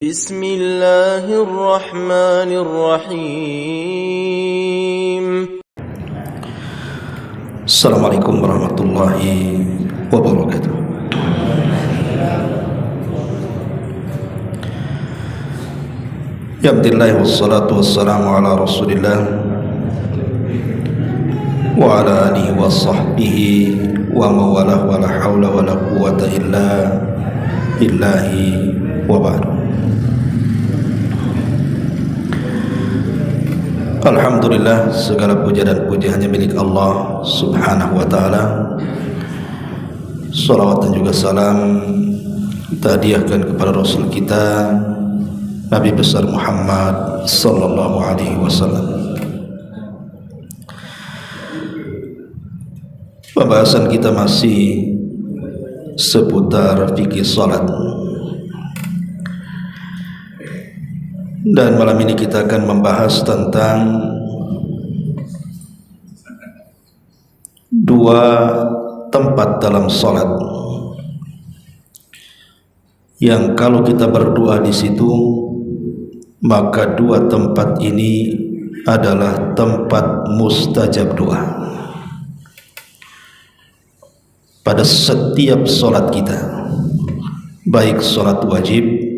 بسم الله الرحمن الرحيم. السلام عليكم ورحمة الله وبركاته. Alhamdulillah wassalatu wassalamu ala rasulillah wa ala alihi wa sahbihi wa mawalah wa la hawla wa la quwwata illa billahi wa ba'du. Alhamdulillah, segala puja dan puji hanya milik Allah subhanahu wa ta'ala. Salawat dan juga salam kita hadiahkan kepada Rasul kita Nabi besar Muhammad sallallahu alaihi wasallam. Pembahasan kita masih seputar fikih salat. Dan malam ini kita akan membahas tentang dua tempat dalam salat yang kalau kita berdoa di situ, maka dua tempat ini adalah tempat mustajab doa pada setiap salat kita, baik salat wajib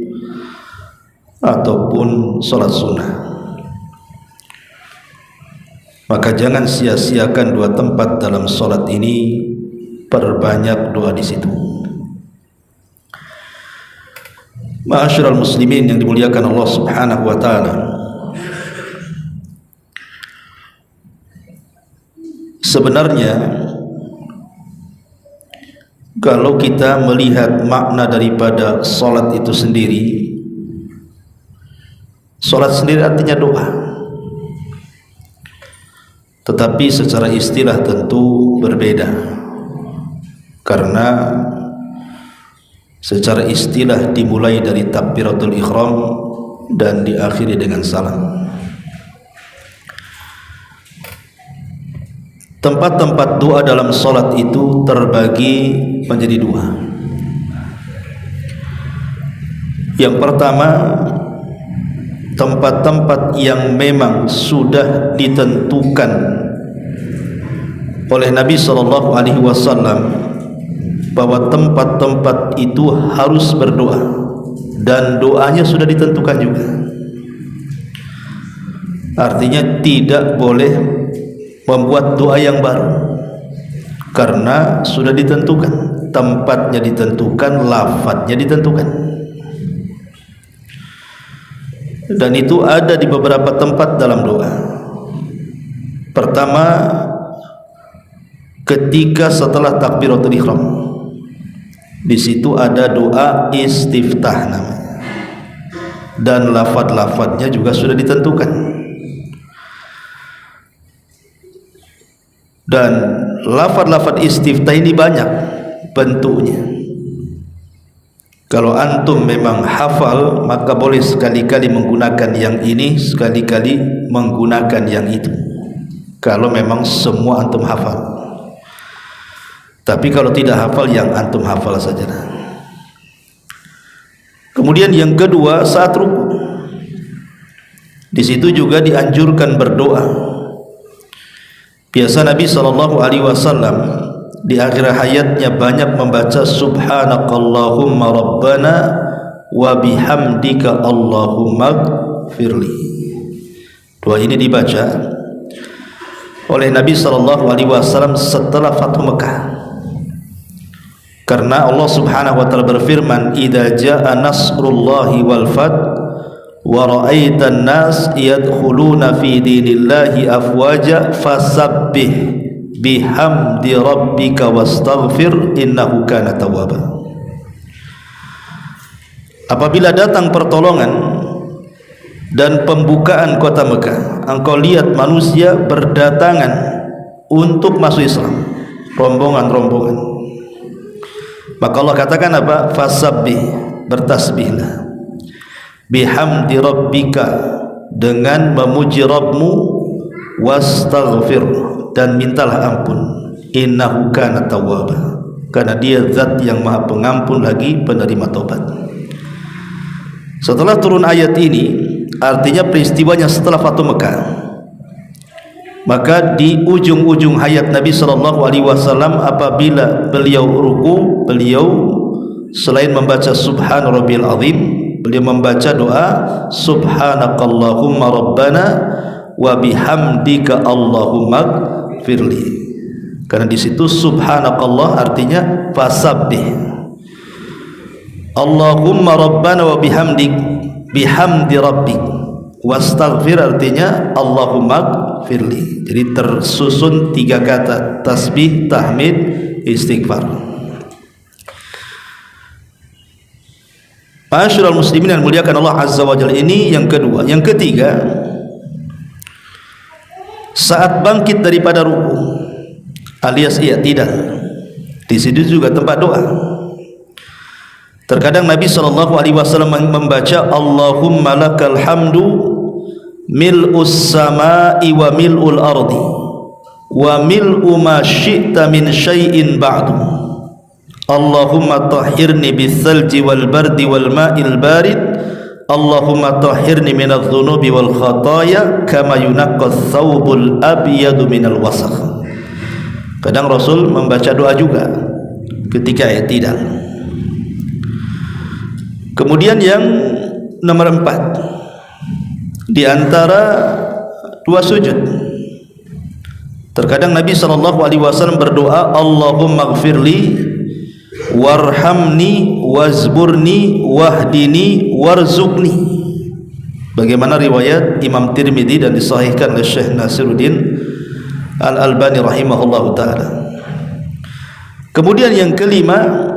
ataupun salat sunnah. Maka jangan sia-siakan dua tempat dalam salat ini, perbanyak doa di situ. Ma'asyiral muslimin yang dimuliakan Allah subhanahu wa ta'ala, sebenarnya kalau kita melihat makna daripada salat itu sendiri, salat sendiri artinya doa, tetapi secara istilah tentu berbeda, karena secara istilah dimulai dari takbiratul ihram dan diakhiri dengan salam. Tempat-tempat doa dalam salat itu terbagi menjadi dua. Yang pertama, tempat-tempat yang memang sudah ditentukan oleh Nabi sallallahu alaihi wasallam bahwa tempat-tempat itu harus berdoa dan doanya sudah ditentukan juga. Artinya tidak boleh membuat doa yang baru, karena sudah ditentukan, tempatnya ditentukan, lafadznya ditentukan. Dan itu ada di beberapa tempat dalam doa. Pertama, ketika setelah takbiratul ihram, di situ ada doa istiftah namanya, dan lafaz-lafaznya juga sudah ditentukan. Dan lafaz-lafaz istiftah ini banyak bentuknya. Kalau antum memang hafal, maka boleh sekali-kali menggunakan yang ini, sekali-kali menggunakan yang itu, kalau memang semua antum hafal. Tapi kalau tidak hafal, yang antum hafal saja. Kemudian yang kedua, saat ruku, di situ juga dianjurkan berdoa. Biasa Nabi sallallahu alaihi wasallam di akhir hayatnya banyak membaca subhanakallahumma rabbana wa bihamdika allahumma firli. Doa ini dibaca oleh Nabi sallallahu alaihi wasallam setelah Fathu Mekah. Karena Allah subhanahu wa ta'ala berfirman, idza jaa nasrullahi wal fath wa ra'aitan nas yadkhuluna fi dinillahi afwaja fasabbih bihamdi rabbika wastaghfir innahu kana tawwaba. Apabila datang pertolongan dan pembukaan kota Mekah, engkau lihat manusia berdatangan untuk masuk Islam, rombongan-rombongan. Maka Allah katakan apa? Fasabbih, bertasbihlah, bihamdi rabbika, dengan memuji Rabbmu, wastaghfir, dan mintalah ampun, innahu kana tawwaba, karena dia zat yang maha pengampun lagi penerima taubat. Setelah turun ayat ini, artinya peristiwanya setelah Fathu Mekah, maka di ujung-ujung hayat Nabi SAW, apabila beliau ruku, beliau selain membaca Subhan Rabbil Azim, beliau membaca doa Subhanakallahumma Rabbana wa bihamdika Allahumma firli. Karena di situ Subhanakallah artinya fasabbih, Allahumma Rabbana wa bihamdik, bihamdi rabbik, wastaghfir artinya Allahumma firli. Jadi tersusun 3 kata, tasbih, tahmid, istighfar. Ma'asyiral muslimin yang muliakan Allah Azza wa Jalla, ini yang kedua. Yang ketiga, saat bangkit daripada ruku alias i'tidal, di situ juga tempat doa. Terkadang Nabi SAW membaca Allahumma lakal hamdu mil'us sama'i wa mil'ul ardi wa mil'u ma syi'ta min syai'in ba'du. Allahumma tahhirni bithalji wal bardi wal ma'il barid. Allahumma tahhirni minadh dhunubi wal khataya kama yunaqqadh thawbul abyadu minal wasakh. Kadang Rasul membaca doa juga ketika i'tidal. Kemudian yang nomor 4, di antara 2 sujud, terkadang Nabi SAW berdoa Allahumma gfirli warhamni wazburni wahdini warzuqni, bagaimana riwayat Imam Tirmidzi dan disahihkan oleh Syekh Nasiruddin Al-Albani rahimahullahu ta'ala. Kemudian yang kelima,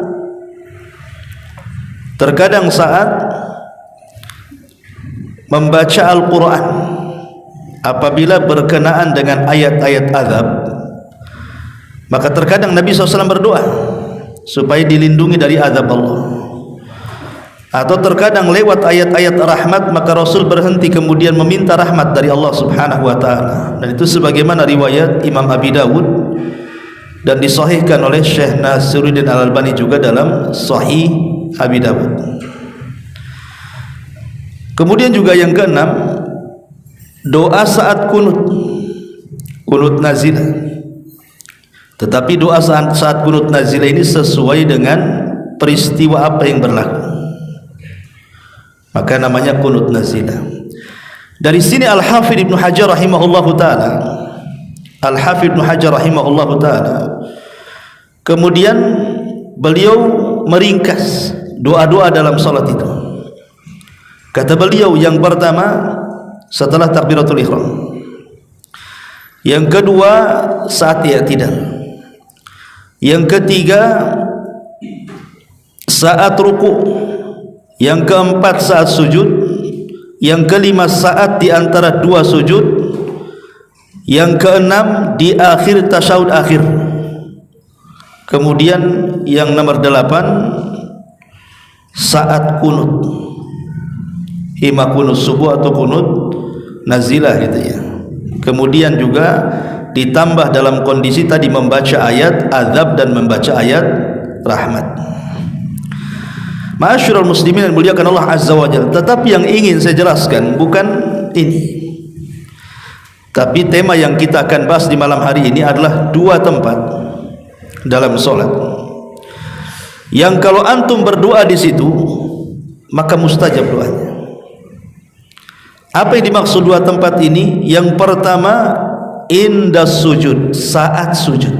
terkadang saat membaca Al-Quran, apabila berkenaan dengan ayat-ayat azab, maka terkadang Nabi SAW berdoa supaya dilindungi dari azab Allah. Atau terkadang lewat ayat-ayat rahmat, maka Rasul berhenti kemudian meminta rahmat dari Allah Subhanahu wa ta'ala. Dan itu sebagaimana riwayat Imam Abi Dawud dan disahihkan oleh Syekh Nasiruddin Al-Albani juga dalam Sahih Abi Dawud. Kemudian juga yang keenam, doa saat kunut nazilah. Tetapi doa saat kunut nazilah ini sesuai dengan peristiwa apa yang berlaku, maka namanya kunut nazilah. Dari sini Al-Hafidh Ibnu Hajar rahimahullahu ta'ala, Al-Hafidh Ibnu Hajar rahimahullahu ta'ala, kemudian beliau meringkas doa-doa dalam salat itu. Kata beliau, yang pertama setelah takbiratul ihram, yang kedua saat i'tidal, yang ketiga saat ruku, yang keempat saat sujud, yang kelima saat di antara 2 sujud, yang keenam di akhir tasyahud akhir. Kemudian yang nomor 8 saat kunut, ima kunut subuh atau kunut nazilah gitu ya. Kemudian juga ditambah dalam kondisi tadi membaca ayat azab dan membaca ayat rahmat. Ma'asyiral muslimin yang muliakan Allah Azza wa Jalla. Tetapi yang ingin saya jelaskan bukan ini, tapi tema yang kita akan bahas di malam hari ini adalah 2 tempat dalam solat yang kalau antum berdoa di situ maka mustajab doanya. Apa yang dimaksud 2 tempat ini? Yang pertama indas sujud, saat sujud.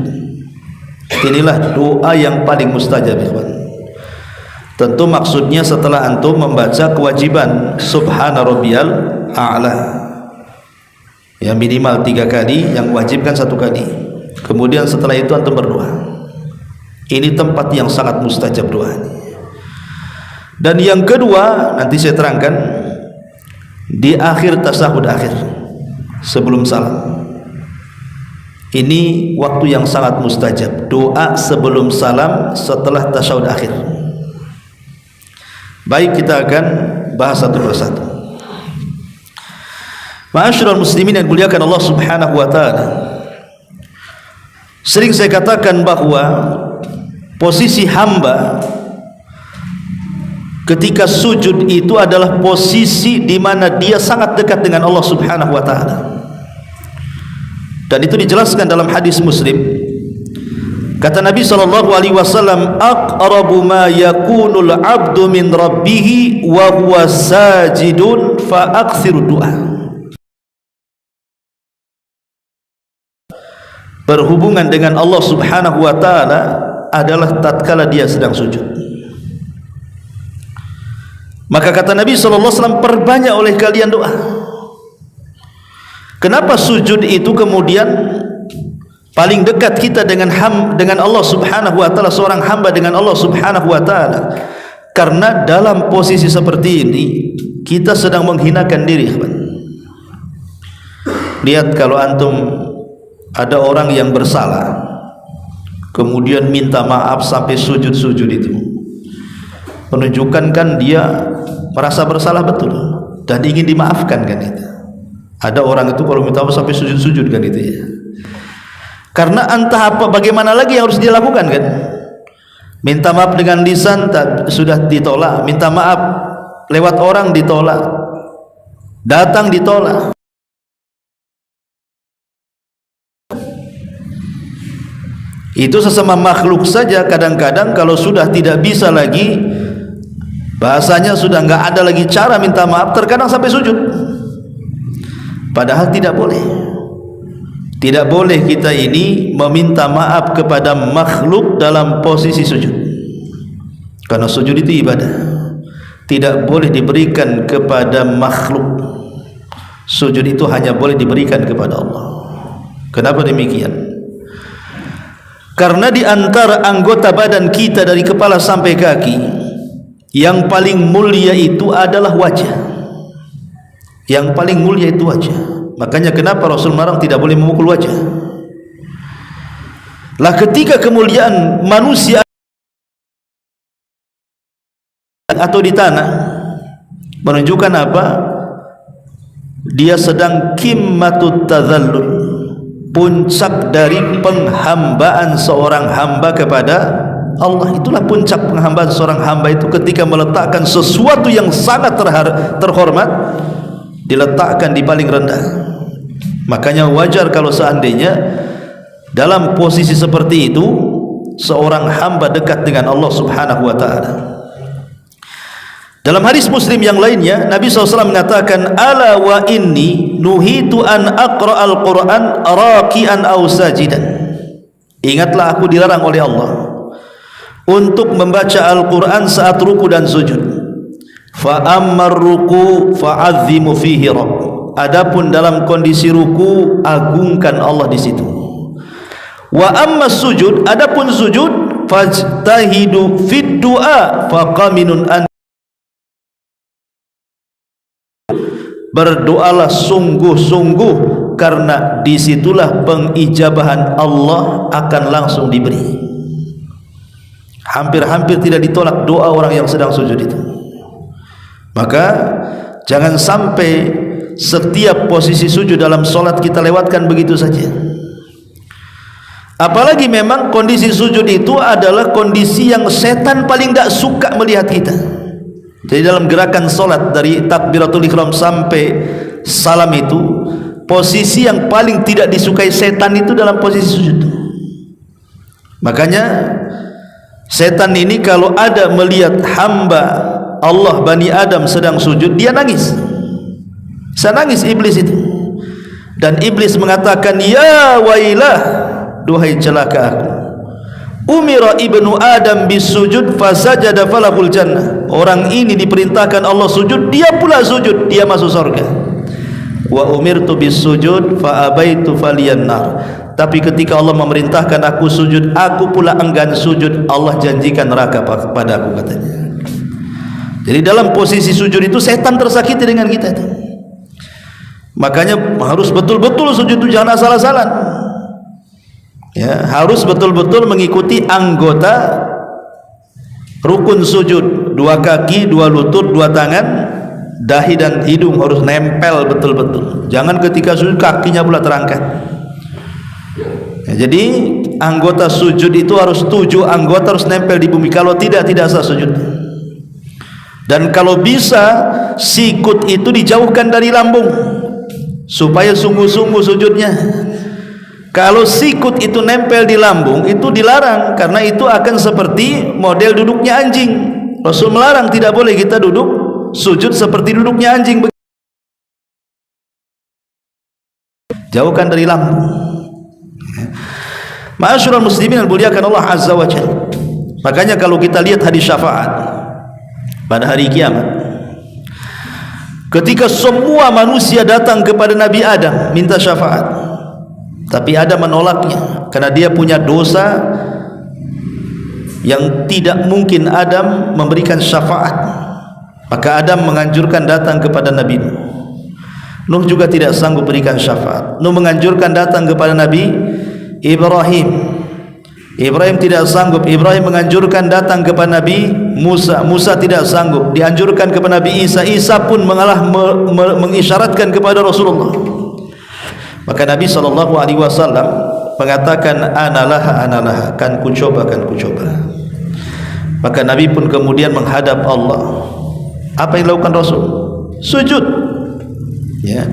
Inilah doa yang paling mustajab, ikhwan. Tentu maksudnya setelah antum membaca kewajiban Subhana Rabbiyal A'la, ya minimal 3 kali, yang wajib kan 1 kali. Kemudian setelah itu antum berdoa. Ini tempat yang sangat mustajab doanya. Dan yang kedua nanti saya terangkan di akhir tasyahud akhir sebelum salam. Ini waktu yang sangat mustajab, doa sebelum salam setelah tasyahud akhir. Baik, kita akan bahas satu persatu. Ma'asyiral muslimin yang dimuliakan Allah Subhanahu wa ta'ala, sering saya saya katakan bahwa posisi hamba, ketika sujud itu adalah posisi di mana dia sangat dekat dengan Allah Subhanahu wa taala. Dan itu dijelaskan dalam hadis Muslim. Kata Nabi sallallahu alaihi wasallam, aqrabu ma yakunul 'abdu min rabbih wa huwa sajidun fa aktsiru du'a. Berhubungan dengan Allah Subhanahu wa taala adalah tatkala dia sedang sujud. Maka kata Nabi sallallahu alaihi wasallam, perbanyak oleh kalian doa. Kenapa sujud itu kemudian paling dekat kita dengan Allah Subhanahu wa taala, seorang hamba dengan Allah Subhanahu wa taala? Karena dalam posisi seperti ini kita sedang menghinakan diri. Lihat kalau antum ada orang yang bersalah kemudian minta maaf sampai sujud-sujud, itu menunjukkan kan dia merasa bersalah betul dan ingin dimaafkan kan itu. Ada orang itu kalau minta maaf sampai sujud-sujud kan itu ya. Karena entah apa bagaimana lagi yang harus dia lakukan kan. Minta maaf dengan lisan sudah ditolak, minta maaf lewat orang ditolak, datang ditolak. Itu sesama makhluk saja kadang-kadang kalau sudah tidak bisa lagi, bahasanya sudah enggak ada lagi cara minta maaf, terkadang sampai sujud. Padahal tidak boleh. Tidak boleh kita ini meminta maaf kepada makhluk dalam posisi sujud. Karena sujud itu ibadah. Tidak boleh diberikan kepada makhluk. Sujud itu hanya boleh diberikan kepada Allah. Kenapa demikian? Karena di antara anggota badan kita dari kepala sampai kaki, yang paling mulia itu adalah wajah. Yang paling mulia itu wajah. Makanya kenapa Rasul marang tidak boleh memukul wajah. Lah ketika kemuliaan manusia atau di tanah menunjukkan apa? Dia sedang qimmatut tadzallul, puncak dari penghambaan seorang hamba kepada Allah. Itulah puncak penghambaan seorang hamba itu, ketika meletakkan sesuatu yang sangat terhormat diletakkan di paling rendah. Makanya wajar kalau seandainya dalam posisi seperti itu seorang hamba dekat dengan Allah Subhanahu wa taala. Dalam hadis Muslim yang lainnya Nabi SAW mengatakan, ala wa inni nuhitu an aqra'al Qur'an raki'an aw sajidan. Ingatlah aku dilarang oleh Allah untuk membaca Al-Quran saat ruku dan sujud. Fa ammar ruku fa'azzimu fihi rabb. Adapun dalam kondisi ruku, agungkan Allah di situ. Wa amma sujud, adapun sujud, fajtahidu fid du'a faqaminun an. Berdoalah sungguh-sungguh, karena disitulah pengijabahan Allah akan langsung diberi. Hampir-hampir tidak ditolak doa orang yang sedang sujud itu. Maka jangan sampai setiap posisi sujud dalam solat kita lewatkan begitu saja. Apalagi memang kondisi sujud itu adalah kondisi yang setan paling tidak suka melihat kita. Jadi dalam gerakan solat dari takbiratul ihram sampai salam itu, posisi yang paling tidak disukai setan itu dalam posisi sujud. Makanya setan ini kalau ada melihat hamba Allah Bani Adam sedang sujud, dia nangis. Saya nangis iblis itu. Dan iblis mengatakan, ya wailah, duhai celaka aku. Umira ibnu Adam bisujud fasajada falahul jannah. Orang ini diperintahkan Allah sujud, dia pula sujud, dia masuk surga. Wa umirtu bisujud fa abaitu faliyannar. Tapi ketika Allah memerintahkan aku sujud, aku pula enggan sujud, Allah janjikan neraka pada aku, katanya. Jadi dalam posisi sujud itu setan tersakiti dengan kita itu. Makanya harus betul-betul sujud itu jangan asal-asalan. Ya, harus betul-betul mengikuti anggota rukun sujud. Dua kaki, dua lutut, dua tangan, dahi dan hidung harus nempel betul-betul. Jangan ketika sujud kakinya pula terangkat. Ya, jadi anggota sujud itu harus 7 anggota harus nempel di bumi. Kalau tidak sah sujud. Dan kalau bisa sikut itu dijauhkan dari lambung supaya sungguh-sungguh sujudnya. Kalau sikut itu nempel di lambung itu dilarang, karena itu akan seperti model duduknya anjing. Rasul melarang, tidak boleh kita duduk sujud seperti duduknya anjing. Jauhkan dari lambung. Ma'asyiral muslimin yang dimuliakan Allah Azza wa Jalla. Makanya kalau kita lihat hadis syafaat pada hari kiamat, ketika semua manusia datang kepada Nabi Adam minta syafaat, tapi Adam menolaknya karena dia punya dosa yang tidak mungkin Adam memberikan syafaat. Maka Adam menganjurkan datang kepada Nabi Nuh. Nuh juga tidak sanggup berikan syafaat. Nuh menganjurkan datang kepada Nabi Ibrahim. Ibrahim tidak sanggup. Ibrahim menganjurkan datang kepada Nabi Musa. Musa tidak sanggup. Dianjurkan kepada Nabi Isa. Isa pun mengisyaratkan kepada Rasulullah. Maka Nabi SAW mengatakan, Analaha, kan ku coba. Maka Nabi pun kemudian menghadap Allah. Apa yang dilakukan Rasul? Sujud. Ya.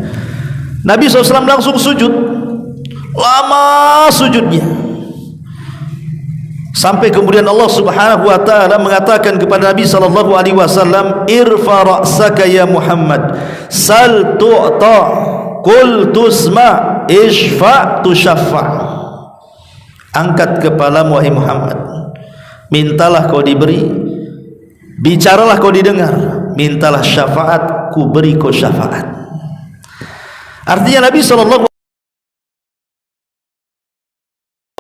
Nabi SAW langsung sujud. Lama sujudnya. Sampai kemudian Allah Subhanahu wa taala mengatakan kepada Nabi sallallahu alaihi wasallam, "Irfa ra'saka ya Muhammad, sal tu'ta, qul tusma, ishfa tushaffa." Angkat kepalamu wahai Muhammad, mintalah kau diberi, bicaralah kau didengar, mintalah syafaat, ku beri kau syafaat. Artinya Nabi sallallahu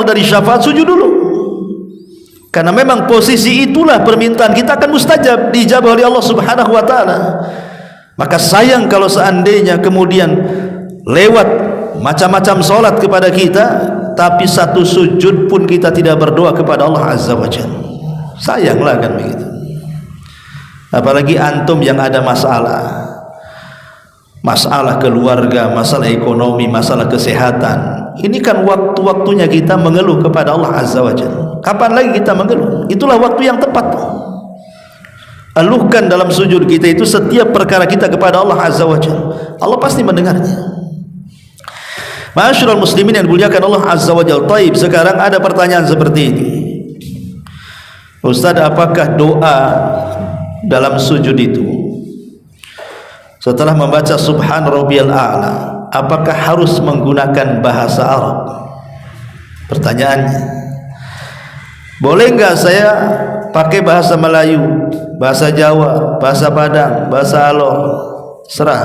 dari syafaat sujud dulu. Karena memang posisi itulah permintaan kita akan mustajab, dijabah oleh Allah Subhanahu wa taala. Maka sayang kalau seandainya kemudian lewat macam-macam solat kepada kita, tapi satu sujud pun kita tidak berdoa kepada Allah Azza wa Jalla. Sayanglah kan begitu. Apalagi antum yang ada masalah keluarga, masalah ekonomi, masalah kesehatan. Ini kan waktu-waktunya kita mengeluh kepada Allah Azza wa Jalla. Kapan lagi kita mengeluh? Itulah waktu yang tepat. Eluhkan dalam sujud kita itu setiap perkara kita kepada Allah Azza wa Jalla. Allah pasti mendengarnya. Ma'asyiral muslimin yang dimuliakan Allah Azza wa Jalla. Taib, sekarang ada pertanyaan seperti ini. Ustaz, apakah doa dalam sujud itu setelah membaca Subhan Rabbiyal A'la, apakah harus menggunakan bahasa Arab? Pertanyaannya, boleh enggak saya pakai bahasa Melayu, bahasa Jawa, bahasa Padang, bahasa Alor? Serah.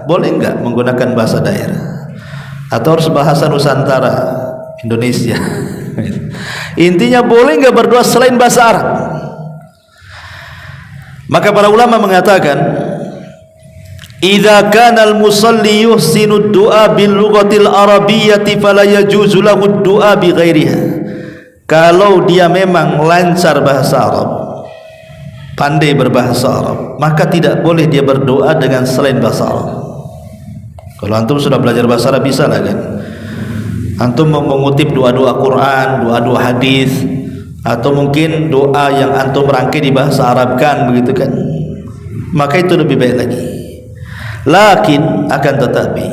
Boleh enggak menggunakan bahasa daerah? Atau harus bahasa Nusantara, Indonesia? Intinya boleh enggak berdoa selain bahasa Arab? Maka para ulama mengatakan, idza kana al-musalli yuhsinu ad-du'a bil lughatil arabiyyati fala yajuzu lahu ad-du'a bi ghairiha. Kalau dia memang lancar bahasa Arab, pandai berbahasa Arab, maka tidak boleh dia berdoa dengan selain bahasa Arab. Kalau antum sudah belajar bahasa Arab, bisa lah kan antum mengutip doa-doa Quran, doa-doa hadis, atau mungkin doa yang antum rangkai di bahasa Arab kan, begitu kan, maka itu lebih baik lagi. Lakin akan tetapi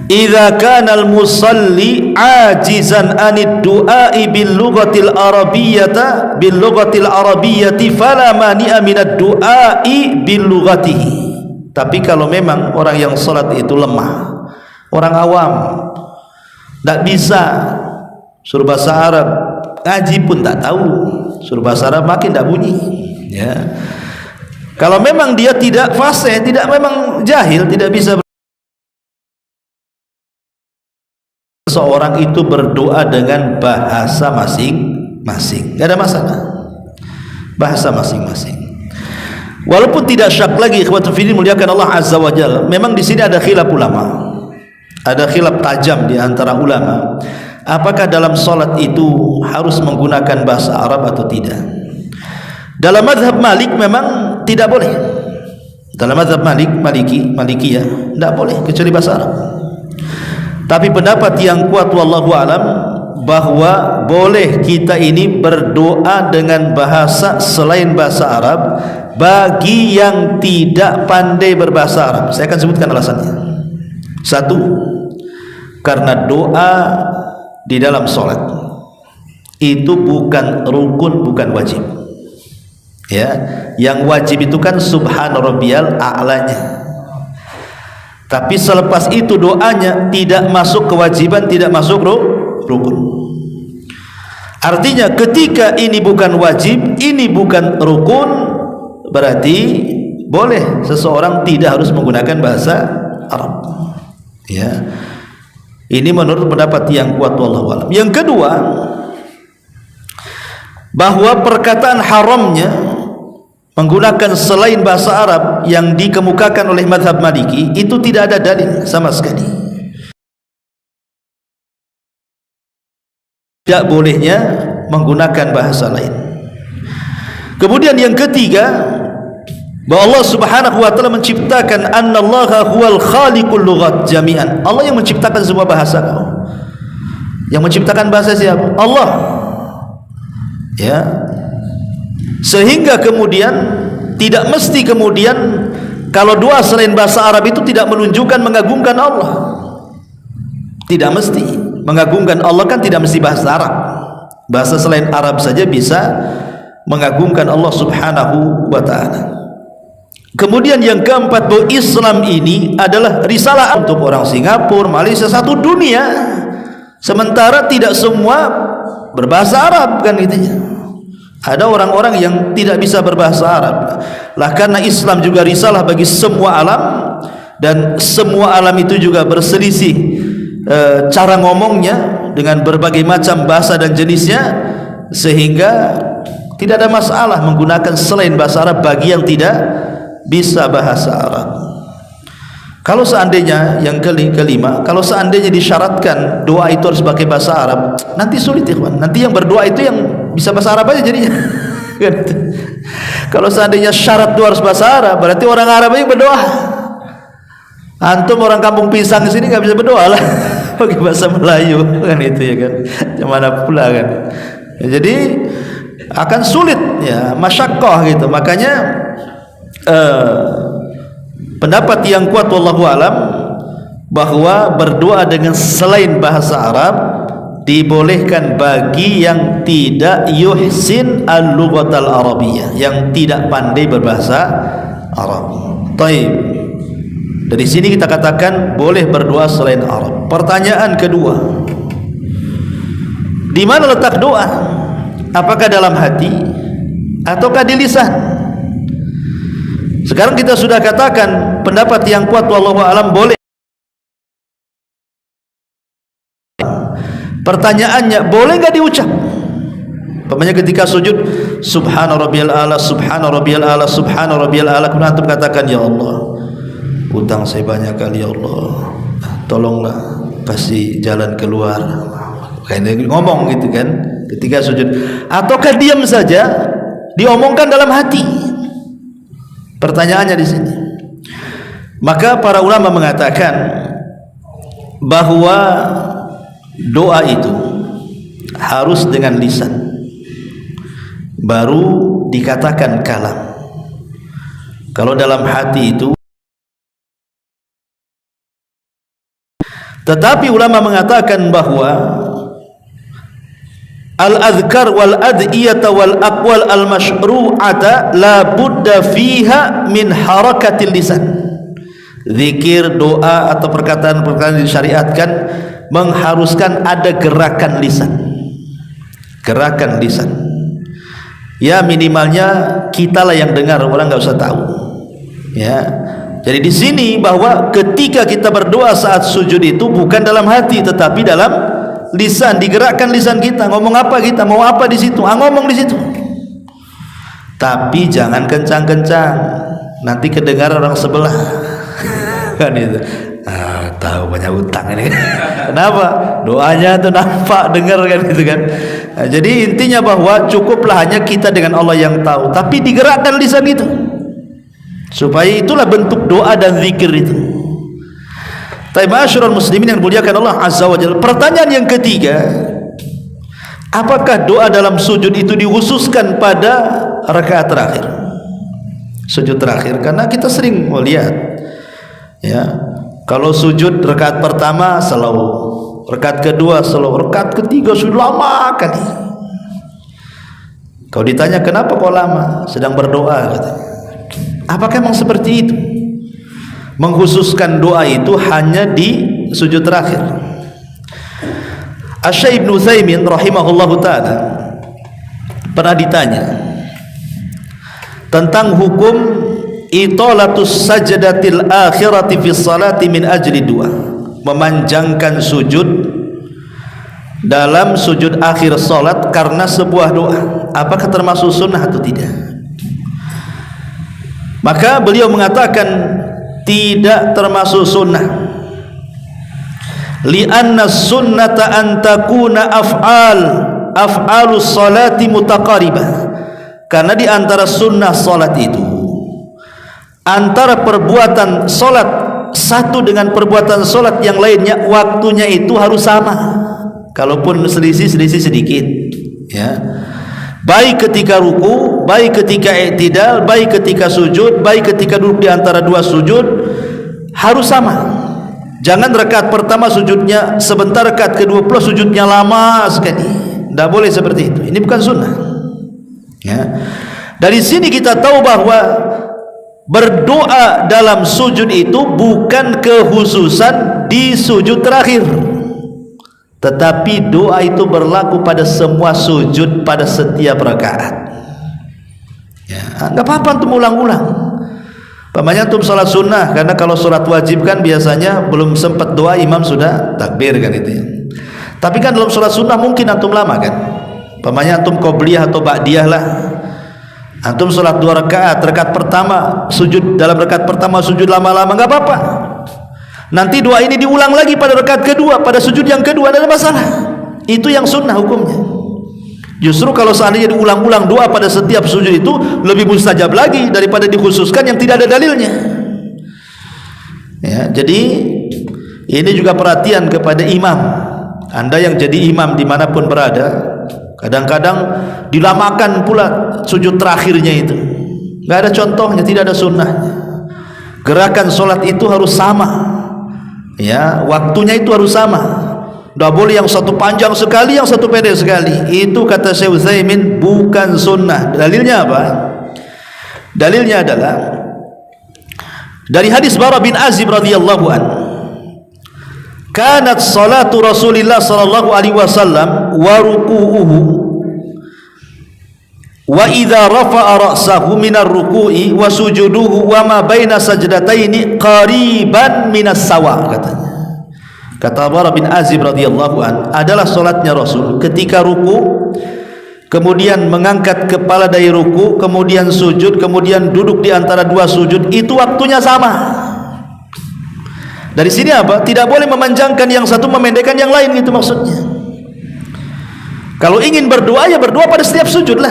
idza kana al-musalli ajizan anid du'ai bil lughatil arabiyyati fala mani'a minad du'ai bil lughatihi. Tapi kalau memang orang yang salat itu lemah, orang awam, tak bisa suruh bahasa Arab, ngaji pun tak tahu, suruh bahasa Arab makin tak bunyi, ya. Kalau memang dia tidak fasih, tidak memang jahil, tidak bisa, seorang itu berdoa dengan bahasa masing-masing, tidak ada masalah, bahasa masing-masing. Walaupun tidak syak lagi, ikhwatul fillah muliakan Allah Azza wa Jalla, memang di sini ada khilaf ulama, ada khilaf tajam di antara ulama, apakah dalam salat itu harus menggunakan bahasa Arab atau tidak. Dalam mazhab Malik memang tidak boleh. Dalam mazhab Malikiyah tidak boleh kecuali bahasa Arab. Tapi pendapat yang kuat wallahu alam bahwa boleh kita ini berdoa dengan bahasa selain bahasa Arab bagi yang tidak pandai berbahasa Arab. Saya akan sebutkan alasannya. Satu, karena doa di dalam sholat itu bukan rukun, bukan wajib. Ya, yang wajib itu kan subhana rabbiyal a'lanya. Tapi selepas itu doanya tidak masuk kewajiban, tidak masuk rukun. Artinya ketika ini bukan wajib, ini bukan rukun, berarti boleh seseorang tidak harus menggunakan bahasa Arab. Ya, ini menurut pendapat yang kuat wallahu a'lam. Yang kedua, bahwa perkataan haramnya menggunakan selain bahasa Arab yang dikemukakan oleh mazhab Maliki itu tidak ada dalil sama sekali. Tidak bolehnya menggunakan bahasa lain. Kemudian yang ketiga, bahwa Allah Subhanahu wa taala menciptakan annallaha huwal khaliqul lughat jami'an. Allah yang menciptakan semua bahasa. Yang menciptakan bahasa siapa? Allah. Ya. Sehingga kemudian tidak mesti kemudian kalau doa selain bahasa Arab itu tidak menunjukkan mengagungkan Allah. Tidak mesti mengagungkan Allah, kan tidak mesti bahasa Arab. Bahasa selain Arab saja bisa mengagungkan Allah Subhanahu wa taala. Kemudian yang keempat, bahwa Islam ini adalah risalah untuk orang Singapura, Malaysia, satu dunia. Sementara tidak semua berbahasa Arab kan gitu. Ada orang-orang yang tidak bisa berbahasa Arab. Lah karena Islam juga risalah bagi semua alam, dan semua alam itu juga berselisih cara ngomongnya dengan berbagai macam bahasa dan jenisnya, sehingga tidak ada masalah menggunakan selain bahasa Arab bagi yang tidak bisa bahasa Arab. Kalau seandainya yang kelima, kalau seandainya disyaratkan doa itu harus pakai bahasa Arab, nanti sulit ikhwan. Nanti yang berdoa itu yang bisa bahasa Arab aja jadinya. Kalau seandainya syarat doa harus bahasa Arab, berarti orang Arab yang berdoa. Antum orang kampung pisang sini nggak bisa berdoa lah pakai bahasa Melayu kan, itu ya kan. Gimana pula kan. Ya, jadi akan sulit ya, masyaqqah gitu. Makanya pendapat yang kuat wallahu alam bahwa berdoa dengan selain bahasa Arab dibolehkan bagi yang tidak yuhsin al-lughatal arabiyyah, yang tidak pandai berbahasa Arab. Taib. Dari sini kita katakan boleh berdoa selain Arab. Pertanyaan kedua, di mana letak doa? Apakah dalam hati ataukah di lisan? Sekarang kita sudah katakan pendapat yang kuat wallahu alam boleh. Pertanyaannya, boleh enggak diucap? Umpamanya ketika sujud, subhana rabbiyal a'la, subhana rabbiyal a'la, subhana rabbiyal a'la, kemudian antum katakan, ya Allah, utang saya banyak kali, ya Allah, tolonglah kasih jalan keluar. Kayak ngomong gitu kan ketika sujud. Ataukah diam saja diomongkan dalam hati? Pertanyaannya di sini. Maka para ulama mengatakan bahwa doa itu harus dengan lisan, baru dikatakan kalam. Kalau dalam hati itu. Tetapi ulama mengatakan bahwa al-adhkar wal ad'iyata wal aqwal al-masyru'ata la budda fiha min harakatil lisan. Zikir, doa atau perkataan-perkataan yang disyariatkan mengharuskan ada gerakan lisan. Gerakan lisan. Ya minimalnya kitalah yang dengar, orang enggak usah tahu. Ya. Jadi di sini bahwa ketika kita berdoa saat sujud itu bukan dalam hati tetapi dalam lisan, digerakkan lisan kita. Ngomong apa kita, mau apa di situ, ngomong di situ. Tapi jangan kencang-kencang, nanti kedengaran orang sebelah. Kan itu. Tahu banyak utang ini. Kenapa? Doanya tuh nampak dengar kan gitu kan. Nah, jadi intinya bahwa cukuplah hanya kita dengan Allah yang tahu, tapi digerakkan lisan itu. Supaya itulah bentuk doa dan zikir itu. Ma'asyiral muslimin yang dimuliakan Allah Azza wa Jalla. Pertanyaan yang ketiga, apakah doa dalam sujud itu dikhususkan pada rakaat terakhir? sujud terakhir, karena kita sering melihat ya, kalau sujud rakaat pertama slow, rakaat kedua slow, rakaat ketiga sudah lama kali. Kau ditanya kenapa kau lama? Sedang berdoa katanya. Apakah memang seperti itu? Mengkhususkan doa itu hanya di sujud terakhir. Asy-Syaikh Ibnu Utsaimin rahimahullahu taala pernah ditanya tentang hukum italatus sajdatil akhirati fi salati min ajli doa, memanjangkan sujud dalam sujud akhir salat karena sebuah doa, apakah termasuk sunnah atau tidak? Maka beliau mengatakan tidak termasuk sunnah. Li'anna sunnata an takuna af'alus salati mutaqaribah. Karena di antara sunnah salat itu, antara perbuatan salat satu dengan perbuatan salat yang lainnya, waktunya itu harus sama. Kalaupun selisih sedikit ya. Baik ketika ruku, baik ketika i'tidal, baik ketika sujud, baik ketika duduk di antara dua sujud, harus sama. Jangan rakaat pertama sujudnya sebentar, rakaat kedua pula sujudnya lama sekali. Tidak boleh seperti itu. Ini bukan sunnah ya. Dari sini kita tahu bahwa berdoa dalam sujud itu bukan kekhususan di sujud terakhir, tetapi doa itu berlaku pada semua sujud pada setiap rakaat ya. Enggak apa-apa antum ulang-ulang. Pamannya antum salat sunnah, karena kalau salat wajib kan biasanya belum sempat doa imam sudah takbir kan itu ya. Tapi kan dalam salat sunnah mungkin antum lama kan. Pamannya antum qobliyah atau ba'diyah lah. Antum salat 2 rakaat, rakaat pertama sujud, dalam rakaat pertama sujud lama-lama, enggak apa-apa. Nanti doa ini diulang lagi pada rakaat kedua, pada sujud yang kedua, tidak ada masalah. Itu yang sunnah hukumnya. Justru kalau seandainya diulang-ulang doa pada setiap sujud itu lebih mustajab lagi daripada dikhususkan yang tidak ada dalilnya ya. Jadi ini juga perhatian kepada imam. Anda yang jadi imam dimanapun berada, kadang-kadang dilamakan pula sujud terakhirnya itu, nggak ada contohnya, tidak ada sunnahnya. Gerakan solat itu harus sama ya, waktunya itu harus sama. Tidak boleh yang satu panjang sekali, yang satu pendek sekali. Itu kata Syekh Utsaimin bukan sunnah. Dalilnya apa? Dalilnya adalah dari hadis Bara bin Azib radhiyallahu an. Kanat salatu Rasulillah sallallahu alaihi wasallam wa ruku'uhu wa idza rafa'a ra'sahu minar ruku'i wa sujuduhu wa ma baina sajdataini qariban minas sawa, katanya. Kata Bara bin Azib radhiyallahu an, adalah salatnya Rasul ketika ruku, kemudian mengangkat kepala dari ruku, kemudian sujud, kemudian duduk di antara dua sujud, itu waktunya sama. Dari sini apa? Tidak boleh memanjangkan yang satu, memendekkan yang lain, gitu maksudnya. Kalau ingin berdoa ya berdoa pada setiap sujud lah.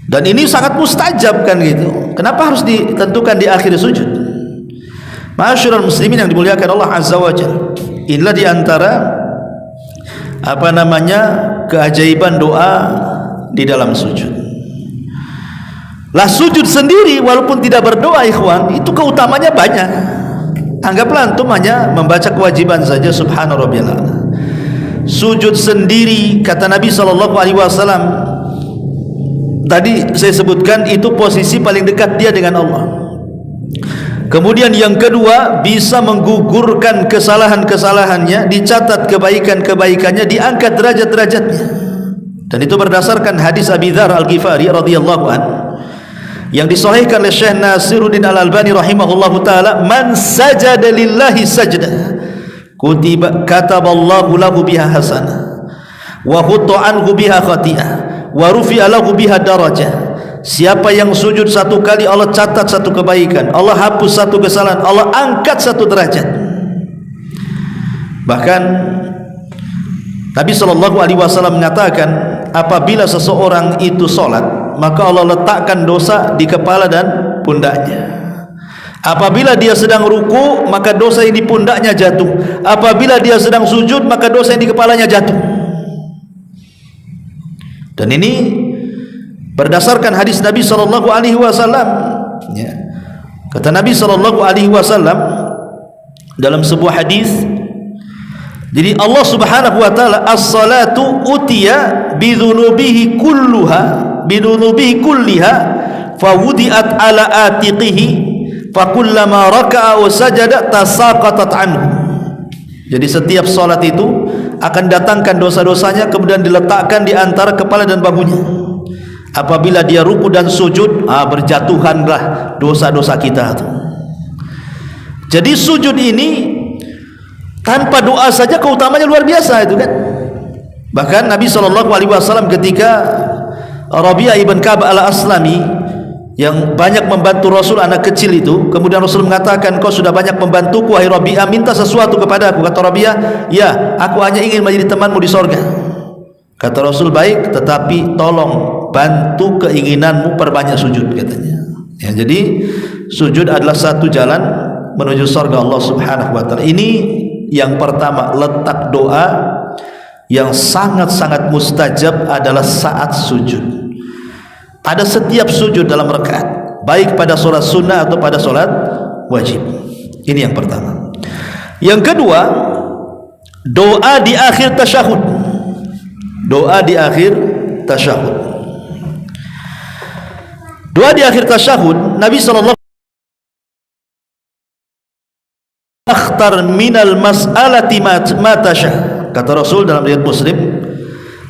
Dan ini sangat mustajab kan gitu. Kenapa harus ditentukan di akhir sujud? Ma'asyiral muslimin yang dimuliakan Allah Azza wa Jalla, inilah di antara keajaiban doa di dalam sujud. Lah sujud sendiri walaupun tidak berdoa ikhwan, itu keutamanya banyak. Anggaplah antum hanya membaca kewajiban saja, subhana rabbiyal a'la. Sujud sendiri kata Nabi SAW, tadi saya sebutkan itu posisi paling dekat dia dengan Allah. Kemudian yang kedua, bisa menggugurkan kesalahan-kesalahannya, dicatat kebaikan-kebaikannya, diangkat derajat-derajatnya. Dan itu berdasarkan hadis Abi Dzar Al-Ghifari radhiyallahu an yang disahihkan oleh Syekh Nasiruddin Al-Albani rahimahullahu taala, man sajada lillahi sajdah kataballahu lahu biha hasanah wa hutta anhu biha khati'ah wa rufi'a lahu biha darajah. Siapa yang sujud satu kali, Allah catat satu kebaikan, Allah hapus satu kesalahan, Allah angkat satu derajat. Bahkan Nabi SAW mengatakan, apabila seseorang itu sholat, maka Allah letakkan dosa di kepala dan pundaknya. Apabila dia sedang ruku, maka dosa yang di pundaknya jatuh. Apabila dia sedang sujud, maka dosa yang di kepalanya jatuh. Dan ini berdasarkan hadis Nabi sallallahu alaihi wasallam, ya. Kata Nabi sallallahu alaihi wasallam dalam sebuah hadis, jadi Allah Subhanahu wa taala, as-salatu utiya bidzunubihi kulliha fawudiat ala atiqihi fakullama raka'a wa sajada tasaqatat anhu. Jadi setiap salat itu akan datangkan dosa-dosanya, kemudian diletakkan di antara kepala dan bahunya. Apabila dia ruku dan sujud, berjatuhanlah dosa-dosa kita itu. Jadi sujud ini tanpa doa saja keutamanya luar biasa itu kan. Bahkan Nabi SAW ketika Rabi'ah ibn Ka'ab al-Aslami yang banyak membantu Rasul, anak kecil itu, kemudian Rasul mengatakan, kau sudah banyak membantuku wahai Rabi'ah, minta sesuatu kepada aku. Kata Rabi'ah, ya, aku hanya ingin menjadi temanmu di sorga. Kata Rasul, baik, tetapi tolong bantu keinginanmu, perbanyak sujud, katanya. Ya, jadi sujud adalah satu jalan menuju sorga Allah Subhanahu wa taala. Ini yang pertama, letak doa yang sangat-sangat mustajab adalah saat sujud. Pada setiap sujud dalam rakaat, baik pada solat sunnah atau pada solat wajib. Ini yang pertama. Yang kedua, doa di akhir tasyahud. Doa di akhir tasyahud. Doa di akhir tasyahud, Nabi sallallahu akhtar minal mas'alati ma tasha. Kata Rasul dalam riwayat Muslim,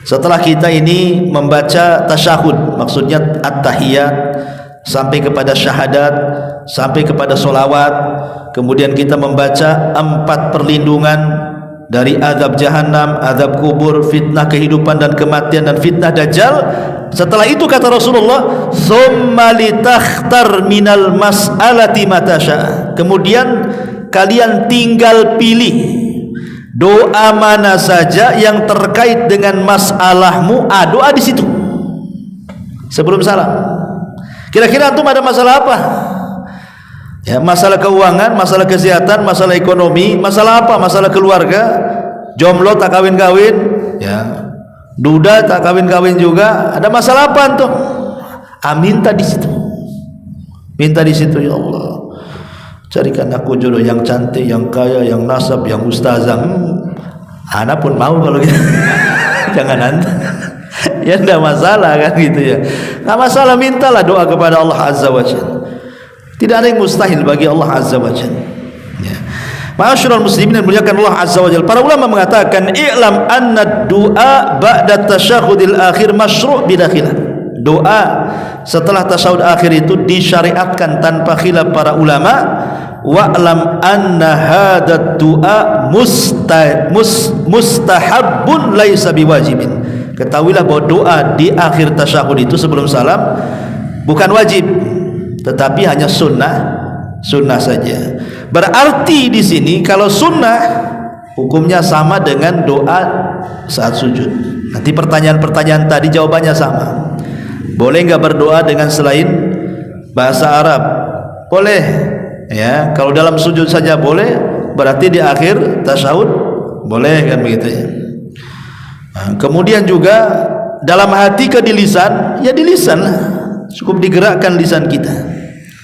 setelah kita ini membaca tasyahud, maksudnya at-tahiyat sampai kepada syahadat, sampai kepada solawat, kemudian kita membaca 4 perlindungan dari azab jahanam, azab kubur, fitnah kehidupan dan kematian, dan fitnah dajjal. Setelah itu kata Rasulullah, "Tsumma litakhtar minal mas'alati ma tasha." Kemudian kalian tinggal pilih doa mana saja yang terkait dengan masalahmu, doa di situ sebelum salam. Kira-kira antum ada masalah apa? Ya, masalah keuangan, masalah kesehatan, masalah ekonomi, masalah apa? Masalah keluarga, jomblo tak kawin-kawin, ya, duda tak kawin-kawin juga. Ada masalah apa antum? Minta di situ. Minta di situ, ya Allah, carikan aku jodoh yang cantik, yang kaya, yang nasab, yang ustazah. Ana pun mau kalau gitu. Jangan anda. Ya enggak masalah kan gitu ya. Enggak masalah, mintalah doa kepada Allah Azza wa Jalla. Tidak ada yang mustahil bagi Allah Azza wa Jalla. Ya. Ma'asyiral muslimin yang dimuliakan Allah Azza wa Jalla. Para ulama mengatakan, i'lam anna du'a ba'da tasyahudil akhir masyru' bidakhilah. Doa setelah tasyahud akhir itu disyariatkan tanpa khilaf para ulama. Wa'lam anna hadad du'a mustahabbun laisa biwajibin. Ketahuilah bahwa doa di akhir tasyahud itu sebelum salam bukan wajib, tetapi hanya sunnah saja. Berarti di sini kalau sunnah hukumnya sama dengan doa saat sujud. Nanti pertanyaan-pertanyaan tadi jawabannya sama. Boleh enggak berdoa dengan selain bahasa Arab? Boleh. Ya, kalau dalam sujud saja boleh, berarti di akhir tasyahud boleh, kan begitu ya. Kemudian juga dalam hati ke di lisan, ya di lisan lah. Cukup digerakkan lisan kita.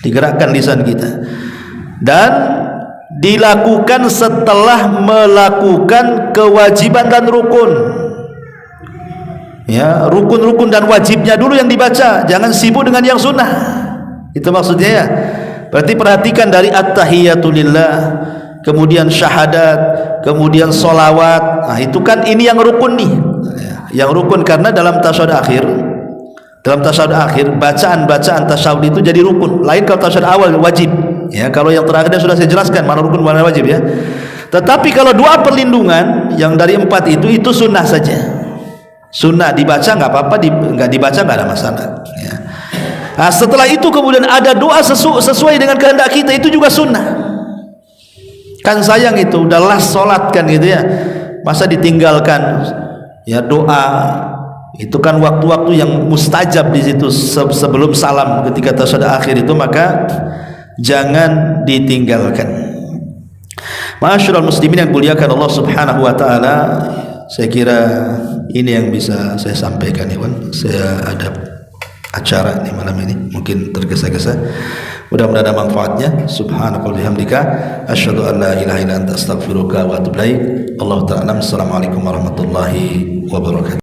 Digerakkan lisan kita. Dan dilakukan setelah melakukan kewajiban dan rukun. Ya, rukun-rukun dan wajibnya dulu yang dibaca, jangan sibuk dengan yang sunnah. Itu maksudnya ya. Berarti perhatikan dari at-tahiyatu lillah, kemudian syahadat, kemudian solawat. Nah, itu kan ini yang rukun nih. Yang rukun karena dalam tasyahud akhir, bacaan-bacaan tasyahud itu jadi rukun. Lain kalau tasyahud awal wajib. Ya, kalau yang terakhirnya sudah saya jelaskan mana rukun mana wajib ya. Tetapi kalau doa perlindungan yang dari 4 itu sunnah saja. Sunnah dibaca nggak apa-apa, nggak dibaca nggak ada masalah. Ya. Nah, setelah itu kemudian ada doa sesuai dengan kehendak kita, itu juga sunnah. Kan sayang itu udah last sholat kan gitu ya, masa ditinggalkan ya doa. Itu kan waktu-waktu yang mustajab di situ sebelum salam ketika tasyahud akhir itu, maka jangan ditinggalkan. Ma'asyiral muslimin yang muliakan Allah Subhanahu wa taala, saya kira ini yang bisa saya sampaikan, Iwan. Saya acara nih malam ini, mungkin tergesa-gesa. Mudah-mudahan ada manfaatnya. Subhanaka wa bihamdika asyhadu an la ilaha illa anta astaghfiruka wa atubu ilaik. Allahu ta'ala. Assalamualaikum warahmatullahi wabarakatuh.